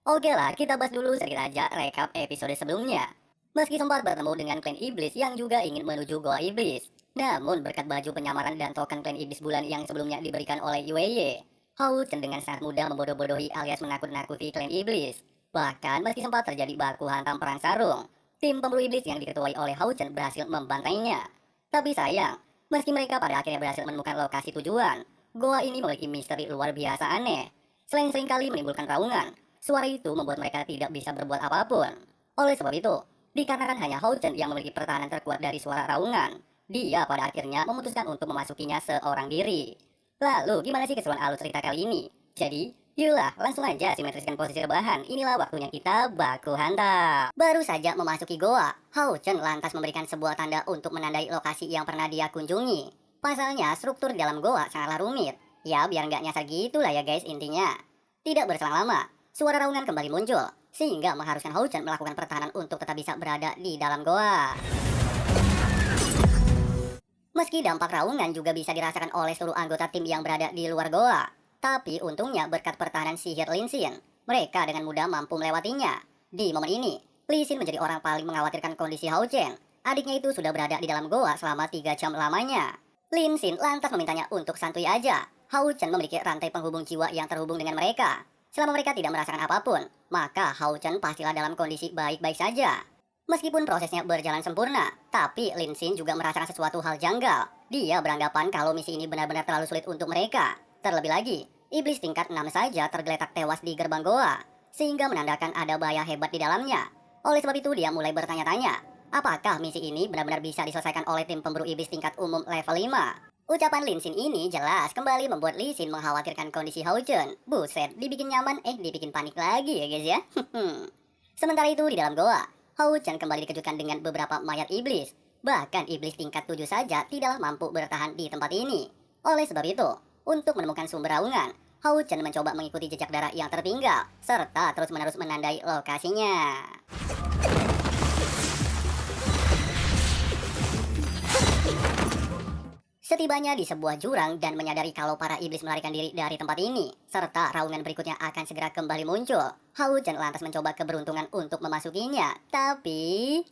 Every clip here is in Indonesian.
Oke lah, kita bahas dulu sedikit aja rekap episode sebelumnya. Meski sempat bertemu dengan klan iblis yang juga ingin menuju goa iblis, namun berkat baju penyamaran dan token klan iblis bulan yang sebelumnya diberikan oleh Yueye, Hao Chen dengan sangat mudah membodoh-bodohi alias menakut-nakuti klan iblis. Bahkan meski sempat terjadi baku hantam perang sarung, tim pemburu iblis yang diketuai oleh Hao Chen berhasil membantainya. Tapi sayang, meski mereka pada akhirnya berhasil menemukan lokasi tujuan, goa ini memiliki misteri luar biasa aneh. Selain seringkali menimbulkan raungan, suara itu membuat mereka tidak bisa berbuat apapun. Oleh sebab itu, dikarenakan hanya Hao Chen yang memiliki pertahanan terkuat dari suara raungan, dia pada akhirnya memutuskan untuk memasukinya seorang diri. Lalu, gimana sih keseruan alur cerita kali ini? Jadi, yuklah langsung aja simetriskan posisi rebahan. Inilah waktunya kita baku hantam. Baru saja memasuki goa, Hao Chen lantas memberikan sebuah tanda untuk menandai lokasi yang pernah dia kunjungi. Pasalnya, struktur di dalam goa sangatlah rumit. Ya, biar nggak nyasar gitulah ya guys intinya. Tidak berselang lama, suara raungan kembali muncul, sehingga mengharuskan Hao Chen melakukan pertahanan untuk tetap bisa berada di dalam goa. Meski dampak raungan juga bisa dirasakan oleh seluruh anggota tim yang berada di luar goa, tapi untungnya berkat pertahanan sihir Lin Xin, mereka dengan mudah mampu melewatinya. Di momen ini, Li Xin menjadi orang paling mengkhawatirkan kondisi Hao Chen. Adiknya itu sudah berada di dalam goa selama 3 jam lamanya. Lin Xin lantas memintanya untuk santuy aja. Hao Chen memiliki rantai penghubung jiwa yang terhubung dengan mereka. Selama mereka tidak merasakan apapun, maka Hao Chen pastilah dalam kondisi baik-baik saja. Meskipun prosesnya berjalan sempurna, tapi Lin Xin juga merasakan sesuatu hal janggal. Dia beranggapan kalau misi ini benar-benar terlalu sulit untuk mereka. Terlebih lagi, iblis tingkat 6 saja tergeletak tewas di gerbang goa, sehingga menandakan ada bahaya hebat di dalamnya. Oleh sebab itu dia mulai bertanya-tanya, apakah misi ini benar-benar bisa diselesaikan oleh tim pemburu iblis tingkat umum level 5? Ucapan Lin Xin ini jelas kembali membuat Li Xin mengkhawatirkan kondisi Hao Chen. Buset, dibikin nyaman, dibikin panik lagi ya guys ya. Sementara itu di dalam goa, Hao Chen kembali dikejutkan dengan beberapa mayat iblis. Bahkan iblis tingkat 7 saja tidaklah mampu bertahan di tempat ini. Oleh sebab itu, untuk menemukan sumber raungan, Hao Chen mencoba mengikuti jejak darah yang tertinggal, serta terus-menerus menandai lokasinya. Setibanya di sebuah jurang dan menyadari kalau para iblis melarikan diri dari tempat ini, serta raungan berikutnya akan segera kembali muncul, Hao Chen lantas mencoba keberuntungan untuk memasukinya. Tapi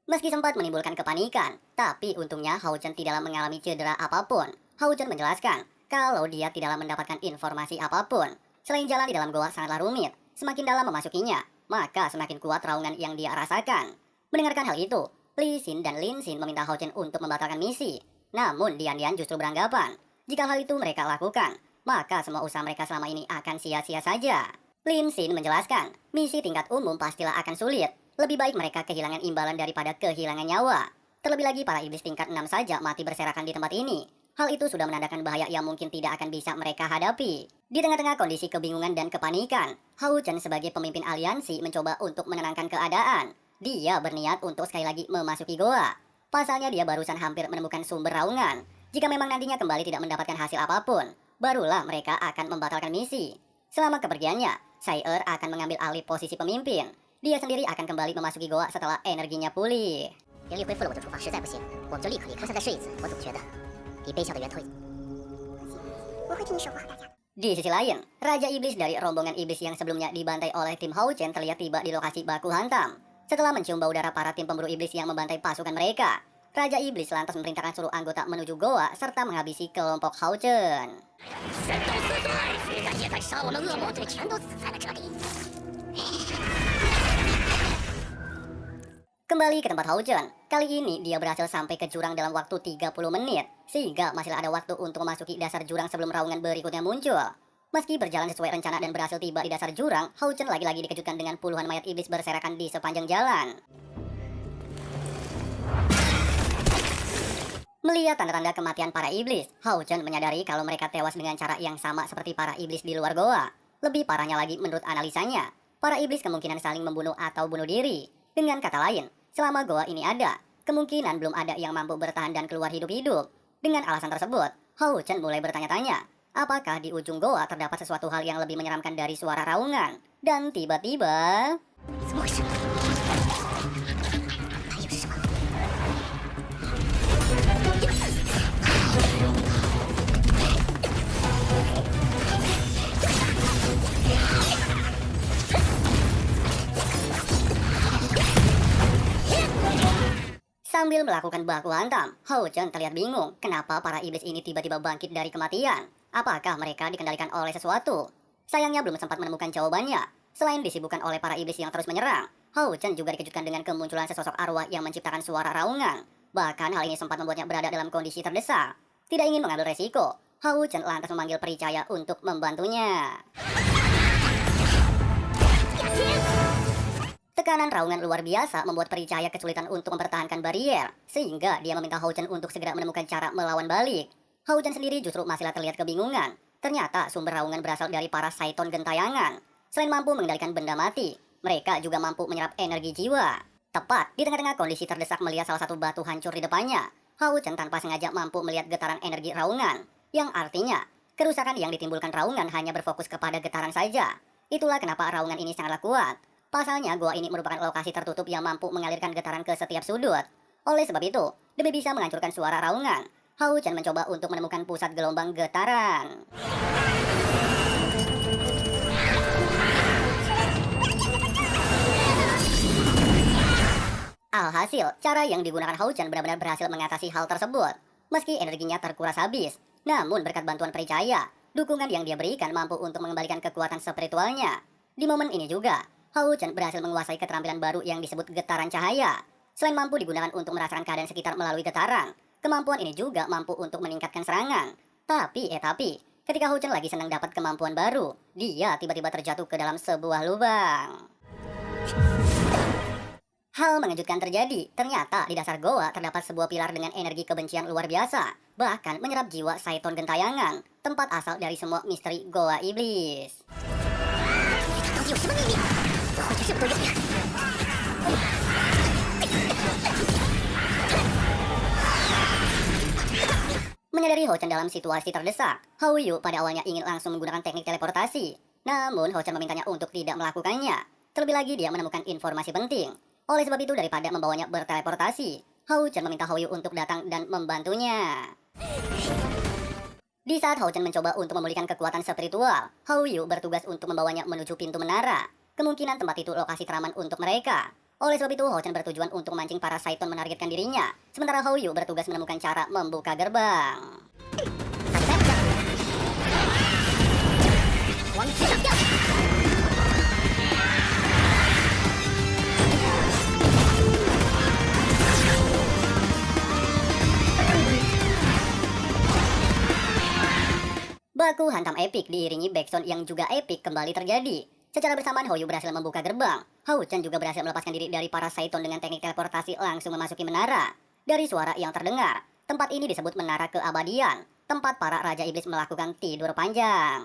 meski sempat menimbulkan kepanikan, tapi untungnya Hao Chen tidaklah mengalami cedera apapun. Hao Chen menjelaskan kalau dia tidaklah mendapatkan informasi apapun. Selain jalan di dalam goa sangatlah rumit, semakin dalam memasukinya, maka semakin kuat raungan yang dia rasakan. Mendengarkan hal itu, Li Xin dan Lin Xin meminta Hao Chen untuk membatalkan misi. Namun Dian justru beranggapan, jika hal itu mereka lakukan, maka semua usaha mereka selama ini akan sia-sia saja. Lin Xin menjelaskan, misi tingkat umum pastilah akan sulit. Lebih baik mereka kehilangan imbalan daripada kehilangan nyawa. Terlebih lagi para iblis tingkat 6 saja mati berserakan di tempat ini. Hal itu sudah menandakan bahaya yang mungkin tidak akan bisa mereka hadapi. Di tengah-tengah kondisi kebingungan dan kepanikan, Hao Chen sebagai pemimpin aliansi mencoba untuk menenangkan keadaan. Dia berniat untuk sekali lagi memasuki goa. Pasalnya dia barusan hampir menemukan sumber raungan. Jika memang nantinya kembali tidak mendapatkan hasil apapun, barulah mereka akan membatalkan misi. Selama kepergiannya, Sai Er akan mengambil alih posisi pemimpin. Dia sendiri akan kembali memasuki goa setelah energinya pulih. 灵力恢复了，我就出发，实在不行，我们就立刻离开。现在试一次，我总觉得离悲笑的源头已经。我会替你守护好大家。 Di sisi lain, Raja Iblis dari rombongan iblis yang sebelumnya dibantai oleh tim Hao Chen terlihat tiba di lokasi baku hantam. Setelah mencium bau darah para tim pemburu iblis yang membantai pasukan mereka, Raja Iblis lantas memerintahkan seluruh anggota menuju goa serta menghabisi kelompok Hao Chen. 神都撕碎，虽然也在杀我们恶魔，却全都死在了这里。 Kembali ke tempat Hao Chen, kali ini dia berhasil sampai ke jurang dalam waktu 30 menit, sehingga masih ada waktu untuk memasuki dasar jurang sebelum raungan berikutnya muncul. Meski berjalan sesuai rencana dan berhasil tiba di dasar jurang, Hao Chen lagi-lagi dikejutkan dengan puluhan mayat iblis berserakan di sepanjang jalan. Melihat tanda-tanda kematian para iblis, Hao Chen menyadari kalau mereka tewas dengan cara yang sama seperti para iblis di luar goa. Lebih parahnya lagi menurut analisanya, para iblis kemungkinan saling membunuh atau bunuh diri. Dengan kata lain, selama goa ini ada, kemungkinan belum ada yang mampu bertahan dan keluar hidup-hidup. Dengan alasan tersebut, Hao Chen mulai bertanya-tanya, apakah di ujung goa terdapat sesuatu hal yang lebih menyeramkan dari suara raungan? Dan tiba-tiba... 怎么回事？还有是什么？ Sambil melakukan baku hantam, Hao Chen terlihat bingung kenapa para iblis ini tiba-tiba bangkit dari kematian. Apakah mereka dikendalikan oleh sesuatu? Sayangnya belum sempat menemukan jawabannya. Selain disibukkan oleh para iblis yang terus menyerang, Hao Chen juga dikejutkan dengan kemunculan sesosok arwah yang menciptakan suara raungan. Bahkan hal ini sempat membuatnya berada dalam kondisi terdesak. Tidak ingin mengambil resiko, Hao Chen lantas memanggil pericaya untuk membantunya. Tekanan raungan luar biasa membuat pericaya kesulitan untuk mempertahankan barier, sehingga dia meminta Hao Chen untuk segera menemukan cara melawan balik. Hao Chen sendiri justru masih terlihat kebingungan. Ternyata sumber raungan berasal dari para Saiton gentayangan. Selain mampu mengendalikan benda mati, mereka juga mampu menyerap energi jiwa. Tepat di tengah-tengah kondisi terdesak melihat salah satu batu hancur di depannya, Hao Chen tanpa sengaja mampu melihat getaran energi raungan, yang artinya kerusakan yang ditimbulkan raungan hanya berfokus kepada getaran saja. Itulah kenapa raungan ini sangatlah kuat. Pasalnya, gua ini merupakan lokasi tertutup yang mampu mengalirkan getaran ke setiap sudut. Oleh sebab itu, demi bisa menghancurkan suara raungan, Hao Chen mencoba untuk menemukan pusat gelombang getaran. Alhasil, cara yang digunakan Hao Chen benar-benar berhasil mengatasi hal tersebut. Meski energinya terkuras habis, namun berkat bantuan pericaya, dukungan yang dia berikan mampu untuk mengembalikan kekuatan spiritualnya. Di momen ini juga, Hao Chen berhasil menguasai keterampilan baru yang disebut getaran cahaya. Selain mampu digunakan untuk merasakan keadaan sekitar melalui getaran, kemampuan ini juga mampu untuk meningkatkan serangan. Tapi, ketika Hao Chen lagi senang dapat kemampuan baru, dia tiba-tiba terjatuh ke dalam sebuah lubang. Hal mengejutkan terjadi. Ternyata di dasar goa terdapat sebuah pilar dengan energi kebencian luar biasa, bahkan menyerap jiwa Saiton gentayangan, tempat asal dari semua misteri goa iblis. 到底有什么秘密？我会去这么多远。 Menyadari Hao Chen dalam situasi terdesak, Hao Yu pada awalnya ingin langsung menggunakan teknik teleportasi. Namun Hao Chen memintanya untuk tidak melakukannya. Terlebih lagi dia menemukan informasi penting. Oleh sebab itu daripada membawanya berteleportasi, Hao Chen meminta Hao Yu untuk datang dan membantunya. Di saat Hao Chen mencoba untuk memulihkan kekuatan spiritual, Hao Yu bertugas untuk membawanya menuju pintu menara. Kemungkinan tempat itu lokasi teraman untuk mereka. Oleh sebab itu, Hao Chen bertujuan untuk memancing para Saiton menargetkan dirinya, sementara Hao Yu bertugas menemukan cara membuka gerbang. Baku hantam epik diiringi backsound yang juga epik kembali terjadi. Secara bersamaan Hao Yu berhasil membuka gerbang. Hao Chen juga berhasil melepaskan diri dari para Saiton dengan teknik teleportasi langsung memasuki menara. Dari suara yang terdengar, tempat ini disebut Menara Keabadian, tempat para Raja Iblis melakukan tidur panjang.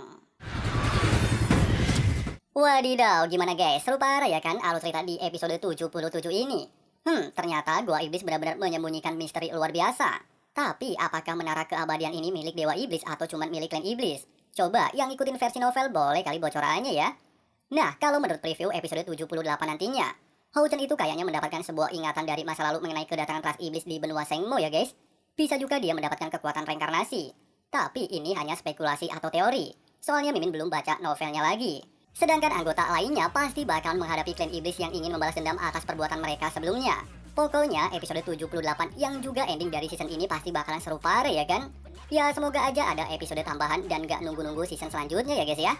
Wadidaw, gimana guys? Seru parah ya kan alur cerita di episode 77 ini? Ternyata Gua Iblis benar-benar menyembunyikan misteri luar biasa. Tapi apakah Menara Keabadian ini milik Dewa Iblis atau cuma milik klan Iblis? Coba yang ngikutin versi novel boleh kali bocorannya ya. Nah, kalau menurut preview episode 78 nantinya, Hao Chen itu kayaknya mendapatkan sebuah ingatan dari masa lalu mengenai kedatangan ras iblis di benua Sengmo ya guys. Bisa juga dia mendapatkan kekuatan reinkarnasi. Tapi ini hanya spekulasi atau teori. Soalnya Mimin belum baca novelnya lagi. Sedangkan anggota lainnya pasti bakal menghadapi klan iblis yang ingin membalas dendam atas perbuatan mereka sebelumnya. Pokoknya episode 78 yang juga ending dari season ini pasti bakalan seru parah ya kan? Ya semoga aja ada episode tambahan dan gak nunggu-nunggu season selanjutnya ya guys ya.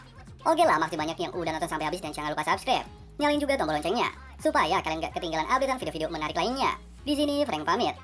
Oke lah, makasih banyak yang udah nonton sampai habis dan jangan lupa subscribe. Nyalain juga tombol loncengnya supaya kalian gak ketinggalan updatean video-video menarik lainnya. Di sini Frank pamit.